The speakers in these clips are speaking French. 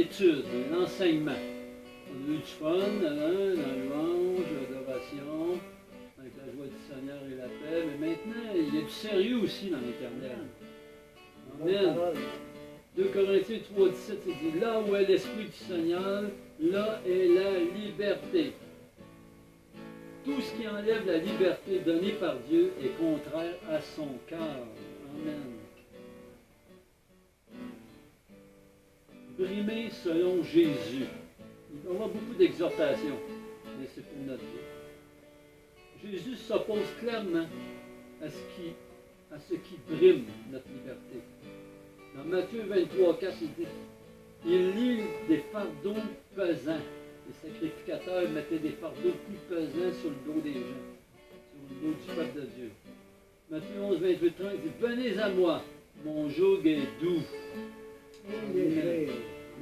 étude, un enseignement. On a eu du fun, dans louange, l'adoration, avec la joie du Seigneur et la paix, mais maintenant, il y a du sérieux aussi dans l'Éternel. Amen. 2 Corinthiens 3, 17, c'est dit, là où est l'Esprit du Seigneur, là est la liberté. Tout ce qui enlève la liberté donnée par Dieu est contraire à son cœur. Amen. Brimer selon Jésus. Il va y avoir beaucoup d'exhortations, mais c'est pour notre bien. Jésus s'oppose clairement à ce qui brime notre liberté. Dans Matthieu 23, 4, il dit, il lit des fardeaux pesants. Les sacrificateurs mettaient des fardeaux plus pesants sur le dos des gens, sur le dos du peuple de Dieu. Matthieu 11, 28, 30, il dit, venez à moi, mon joug est doux.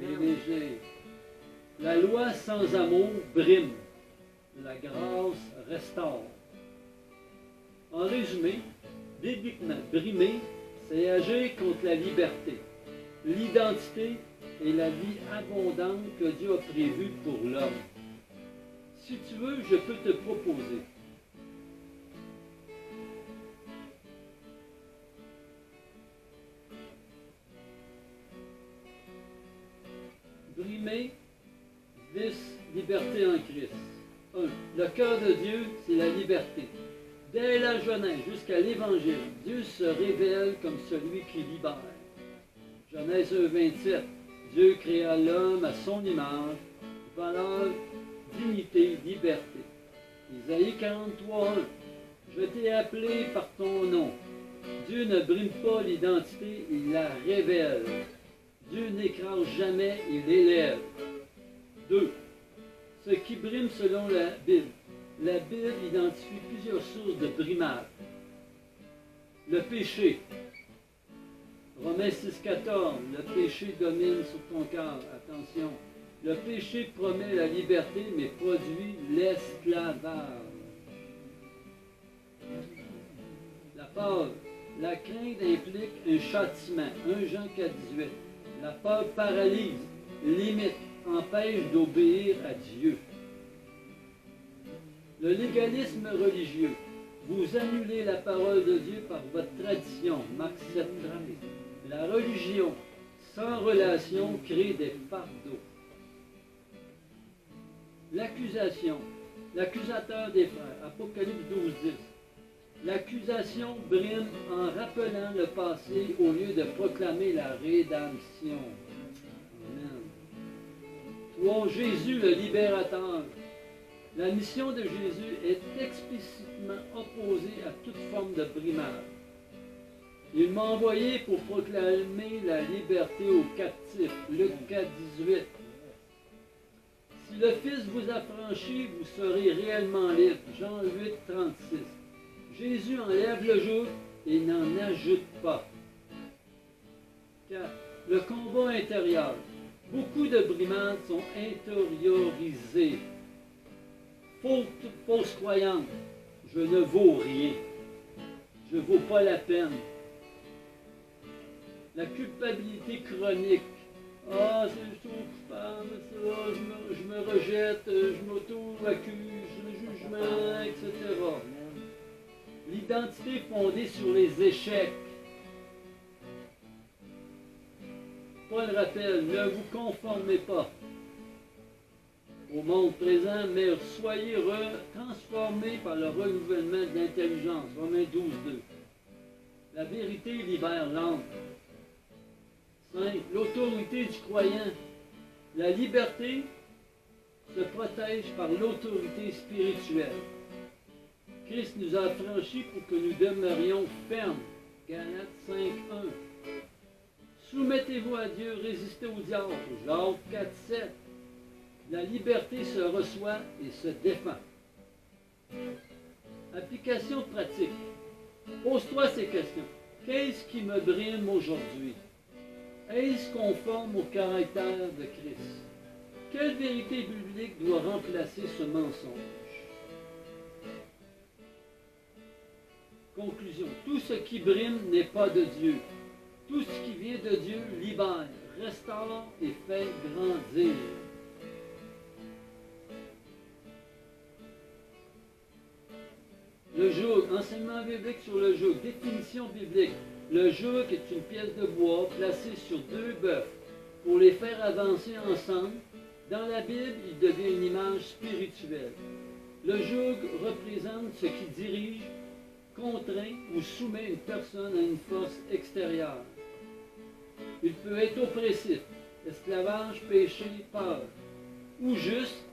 Léger. La loi sans amour brime, la grâce restaure. En résumé, bibliquement, brimer, c'est agir contre la liberté, l'identité et la vie abondante que Dieu a prévue pour l'homme. Si tu veux, je peux te proposer. Brimer, vice, liberté en Christ. 1. Le cœur de Dieu, c'est la liberté. Dès la Genèse jusqu'à l'Évangile, Dieu se révèle comme celui qui libère. Genèse 1, 27. Dieu créa l'homme à son image, valeur, dignité, liberté. Isaïe 43, 1. Je t'ai appelé par ton nom. Dieu ne brime pas l'identité, il la révèle. Dieu n'écrase jamais, il élève. 2. Ce qui brime selon la Bible. La Bible identifie plusieurs sources de brimage. Le péché. Romains 6, 14. Le péché domine sur ton cœur. Attention. Le péché promet la liberté, mais produit l'esclavage. La peur. La crainte implique un châtiment. 1 Jean 4, 18. La peur paralyse, limite, empêche d'obéir à Dieu. Le légalisme religieux. Vous annulez la parole de Dieu par votre tradition. Marc 7, 13. La religion sans relation crée des fardeaux. L'accusation. L'accusateur des frères. Apocalypse 12, 10. L'accusation brime en rappelant le passé au lieu de proclamer la rédemption. Amen. 3. Jésus le libérateur. La mission de Jésus est explicitement opposée à toute forme de brimage. Il m'a envoyé pour proclamer la liberté aux captifs. Luc 4, 18. Si le Fils vous affranchit, vous serez réellement libre. Jean 8, 36. Jésus enlève le joug et n'en ajoute pas. 4. Le combat intérieur. Beaucoup de brimades sont intériorisées. Fausse croyance. Je ne vaux rien. Je ne vaux pas la peine. La culpabilité chronique. Ah, je suis trop coupable, ça, je me rejette, je m'auto-accuse, le jugement, etc. L'identité fondée sur les échecs. Paul rappelle, ne vous conformez pas au monde présent, mais soyez transformés par le renouvellement de l'intelligence. Romains 12, 2. La vérité libère l'âme. 5. L'autorité du croyant. La liberté se protège par l'autorité spirituelle. Christ nous a affranchis pour que nous demeurions fermes. Galates 5, 1. Soumettez-vous à Dieu, résistez au diable. Jacques 4, 7. La liberté se reçoit et se défend. Application pratique. Pose-toi ces questions. Qu'est-ce qui me brime aujourd'hui? Est-ce conforme au caractère de Christ? Quelle vérité biblique doit remplacer ce mensonge? Conclusion. Tout ce qui brime n'est pas de Dieu. Tout ce qui vient de Dieu libère, restaure et fait grandir. Le joug, enseignement biblique sur le joug, définition biblique. Le joug est une pièce de bois placée sur deux bœufs pour les faire avancer ensemble. Dans la Bible, il devient une image spirituelle. Le joug représente ce qui dirige, contraint ou soumet une personne à une force extérieure. Il peut être oppressif, esclavage, péché, peur, ou juste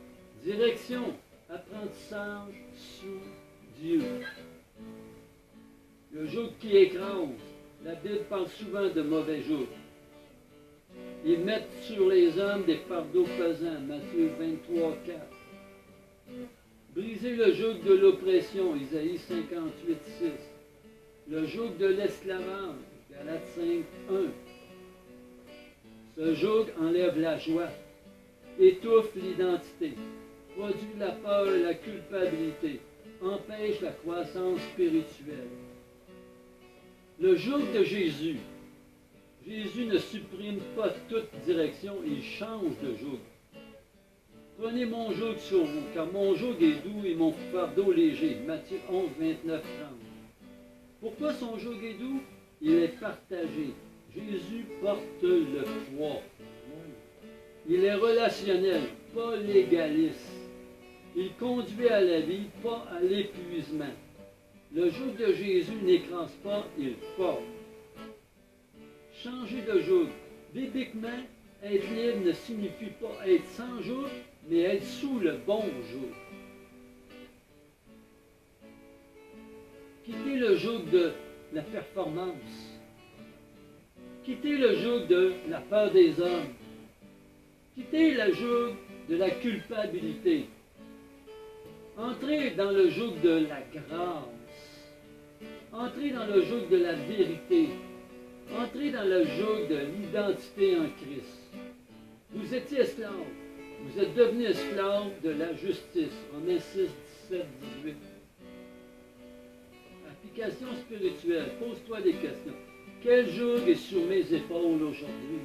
direction, apprentissage sous Dieu. Le joug qui écrase. La Bible parle souvent de mauvais joug. Ils mettent sur les hommes des fardeaux pesants. Matthieu 23, 4. Briser le joug de l'oppression. Isaïe 58, 6. Le joug de l'esclavage. Galates 5, 1. Ce joug enlève la joie, étouffe l'identité, produit la peur et la culpabilité, empêche la croissance spirituelle. Le joug de Jésus. Jésus ne supprime pas toute direction, il change de joug. Prenez mon joug sur vous, car mon joug est doux et mon fardeau léger. Matthieu 11, 29, 30. Pourquoi son joug est doux? Il est partagé. Jésus porte le poids. Il est relationnel, pas légaliste. Il conduit à la vie, pas à l'épuisement. Le joug de Jésus n'écrase pas, il porte. Changer de joug. Bibliquement, être libre ne signifie pas être sans joug, mais être sous le bon joug. Quitter le joug de la performance. Quitter le joug de la peur des hommes. Quitter le joug de la culpabilité. Entrez dans le joug de la grâce. Entrez dans le joug de la vérité. Entrez dans le joug de l'identité en Christ. Vous étiez esclave. Vous êtes devenu esclave de la justice. Romains 6, 17, 18. Application spirituelle. Pose-toi des questions. Quel joug est sur mes épaules aujourd'hui?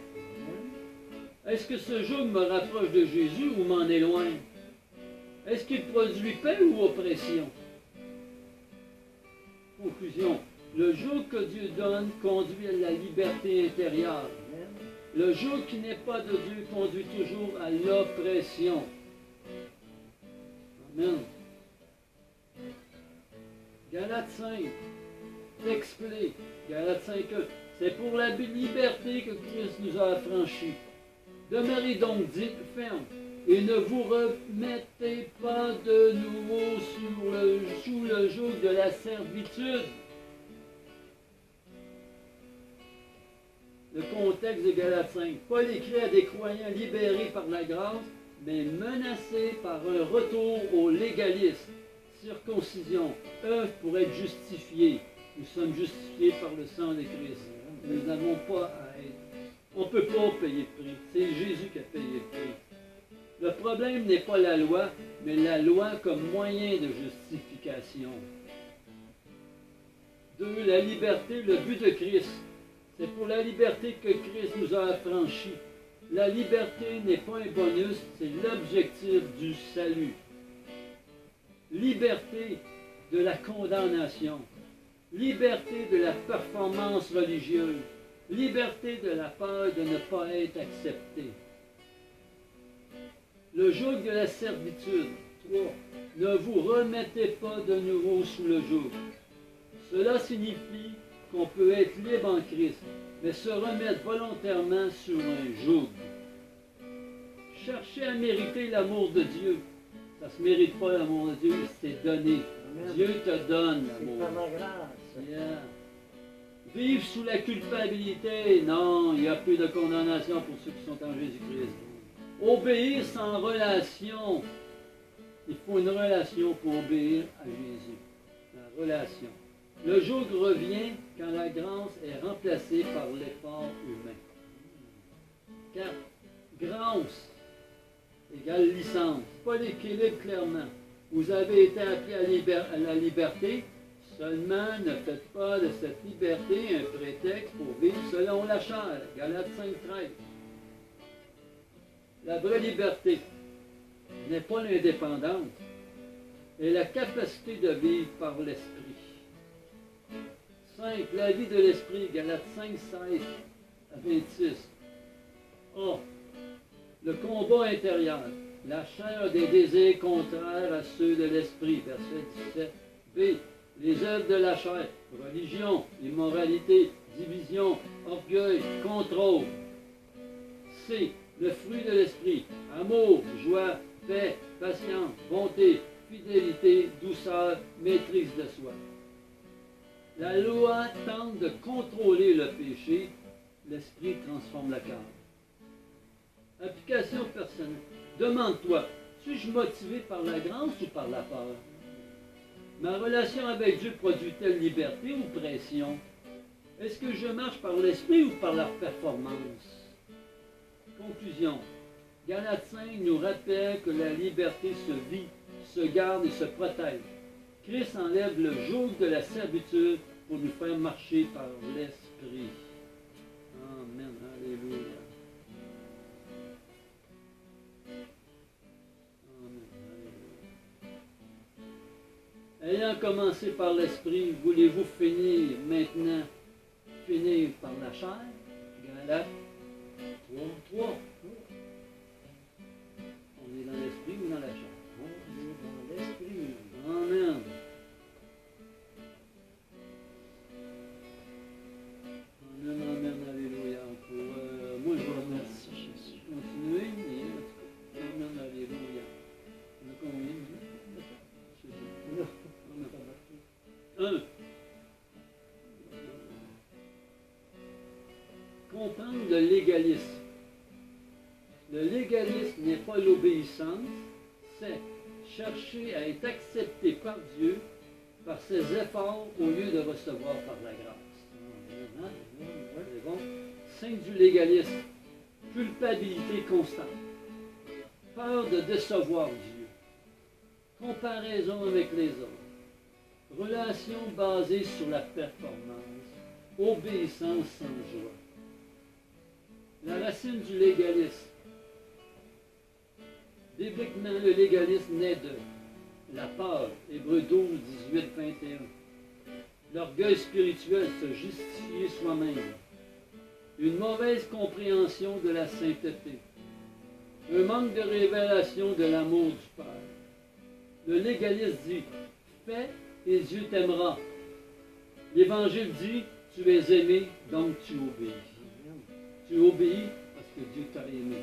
Est-ce que ce joug me rapproche de Jésus ou m'en éloigne? Est-ce qu'il produit paix ou oppression? Conclusion. Le joug que Dieu donne conduit à la liberté intérieure. Le joug qui n'est pas de Dieu conduit toujours à l'oppression. Amen. Galates 5. Explique. Galates 5. C'est pour la liberté que Christ nous a affranchis. Demeurez donc ferme et ne vous remettez pas de nouveau sous le joug de la servitude. Le contexte de Galates 5. Paul écrit à des croyants libérés par la grâce, mais menacés par un retour au légalisme. Circoncision, œuvre pour être justifiés. Nous sommes justifiés par le sang de Christ. Nous n'avons pas à être. On ne peut pas payer le prix. C'est Jésus qui a payé le prix. Le problème n'est pas la loi, mais la loi comme moyen de justification. 2. La liberté, le but de Christ. C'est pour la liberté que Christ nous a affranchis. La liberté n'est pas un bonus, c'est l'objectif du salut. Liberté de la condamnation. Liberté de la performance religieuse. Liberté de la peur de ne pas être accepté. Le joug de la servitude. 3. Ne vous remettez pas de nouveau sous le joug. Cela signifie qu'on peut être libre en Christ, mais se remettre volontairement sur un joug. Cherchez à mériter l'amour de Dieu. Ça ne se mérite pas l'amour de Dieu, c'est donné. Amen. Dieu te donne l'amour. C'est par la grâce. Yeah. Vivre sous la culpabilité, non, il n'y a plus de condamnation pour ceux qui sont en Jésus-Christ. Obéir sans relation. Il faut une relation pour obéir à Jésus. La relation. Le joug revient quand la grâce est remplacée par l'effort humain. 4. Grâce égale licence. Pas l'équilibre clairement. Vous avez été appelés à la liberté, seulement ne faites pas de cette liberté un prétexte pour vivre selon la chair. Galates 5, 13. La vraie liberté n'est pas l'indépendance, et la capacité de vivre par l'esprit. 5. La vie de l'esprit, Galates 5, 16 à 26. A. Le combat intérieur, la chair a des désirs contraires à ceux de l'esprit, verset 17. B. Les œuvres de la chair, religion, immoralité, division, orgueil, contrôle. C. Le fruit de l'esprit, amour, joie, paix, patience, bonté, fidélité, douceur, maîtrise de soi. La loi tente de contrôler le péché, l'esprit transforme le cœur. Application personnelle. Demande-toi, suis-je motivé par la grâce ou par la peur? Ma relation avec Dieu produit-elle liberté ou pression? Est-ce que je marche par l'esprit ou par la performance? Conclusion. Galates 5 nous rappelle que la liberté se vit, se garde et se protège. Christ enlève le joug de la servitude pour nous faire marcher par l'esprit. Amen. Alléluia. Ayant commencé par l'esprit, voulez-vous finir maintenant, finir par la chair? Galates 3. On est dans l'esprit ou dans la chair? On est dans l'esprit. Amen. Amen, alléluia. Moi, je vous remercie, Jésus. Continuez. Amen, alléluia. On a combien de minutes? Comprendre le légalisme. Le légalisme n'est pas l'obéissance, c'est chercher à être accepté par Dieu par ses efforts au lieu de recevoir par la grâce. C'est bon? Signe du légalisme. Culpabilité constante. Peur de décevoir Dieu. Comparaison avec les autres. Relation basée sur la performance. Obéissance sans joie. La racine du légalisme. Bibliquement, le légalisme naît de la peur. Hébreux 12, 18, 21. L'orgueil spirituel, se justifier soi-même. Une mauvaise compréhension de la sainteté. Un manque de révélation de l'amour du Père. Le légaliste dit, fais et Dieu t'aimera. L'Évangile dit, tu es aimé, donc tu obéis. Tu obéis parce que Dieu t'a aimé.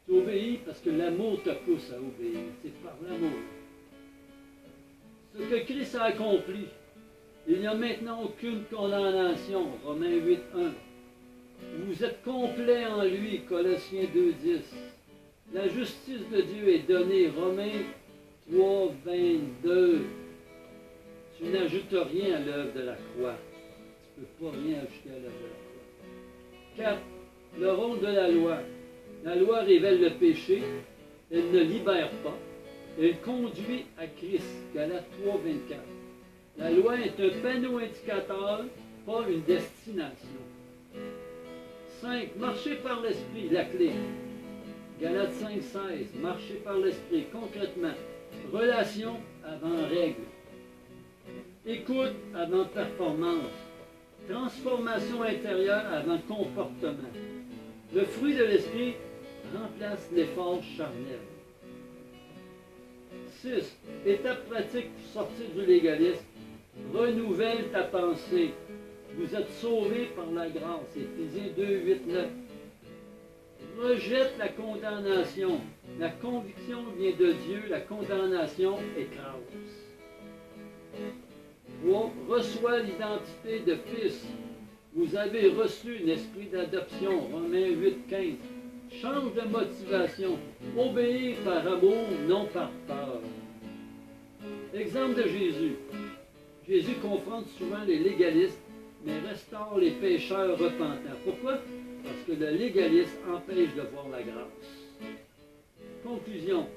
Tu obéis parce que l'amour te pousse à obéir. C'est par l'amour. Ce que Christ a accompli, il n'y a maintenant aucune condamnation. Romains 8, 1. Vous êtes complets en lui. Colossiens 2, 10. La justice de Dieu est donnée. Romains 3, 22. Tu n'ajoutes rien à l'œuvre de la croix. Tu ne peux pas rien ajouter à l'œuvre de la croix. 4. Le rôle de la loi. La loi révèle le péché. Elle ne libère pas. Elle conduit à Christ. Galates 3, 24. La loi est un panneau indicateur, pas une destination. 5. Marcher par l'esprit, la clé. Galates 5, 16. Marcher par l'esprit, concrètement. Relation avant règle. Écoute avant performance. Transformation intérieure avant comportement. Le fruit de l'esprit remplace l'effort charnel. 6. Étape pratique pour sortir du légalisme. Renouvelle ta pensée. Vous êtes sauvés par la grâce. Éphésiens 2, 8, 9. Rejette la condamnation. La conviction vient de Dieu, la condamnation écrase. 3. Reçois l'identité de fils. Vous avez reçu un esprit d'adoption. Romains 8, 15. Change de motivation. Obéir par amour, non par peur. Exemple de Jésus. Jésus confronte souvent les légalistes, mais restaure les pécheurs repentants. Pourquoi? Parce que le légalisme empêche de voir la grâce. Conclusion.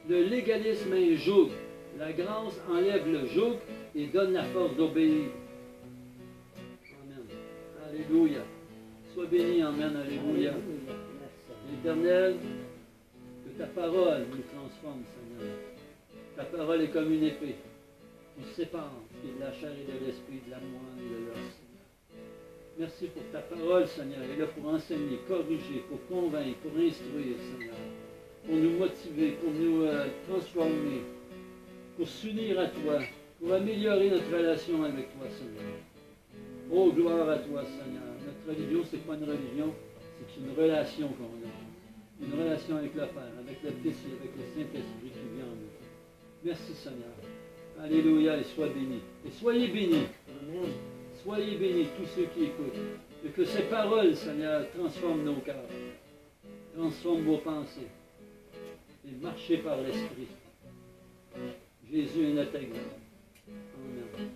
Le légalisme est un joug. La grâce enlève le joug et donne la force d'obéir. Amen. Alléluia. Sois béni, amen, alléluia. Éternel, ta parole nous transforme, Seigneur. Ta parole est comme une épée. On sépare ce qui est de la chair et de l'esprit, de la moelle et de l'os, Seigneur. Merci pour ta parole, Seigneur. Elle est là pour enseigner, corriger, pour convaincre, pour instruire, Seigneur. Pour nous motiver, pour nous transformer, pour s'unir à toi, pour améliorer notre relation avec toi, Seigneur. Oh, gloire à toi, Seigneur. Notre religion, ce n'est pas une religion, c'est une relation qu'on a. Une relation avec le Père, avec le Fils et avec le Saint-Esprit qui vient en nous. Merci, Seigneur. Alléluia, et sois béni. Et soyez bénis. Amen. Soyez bénis, tous ceux qui écoutent. Et que ces paroles, Seigneur, transforment nos cœurs, transforment vos pensées. Et marchez par l'Esprit. Jésus est notre exemple. Amen.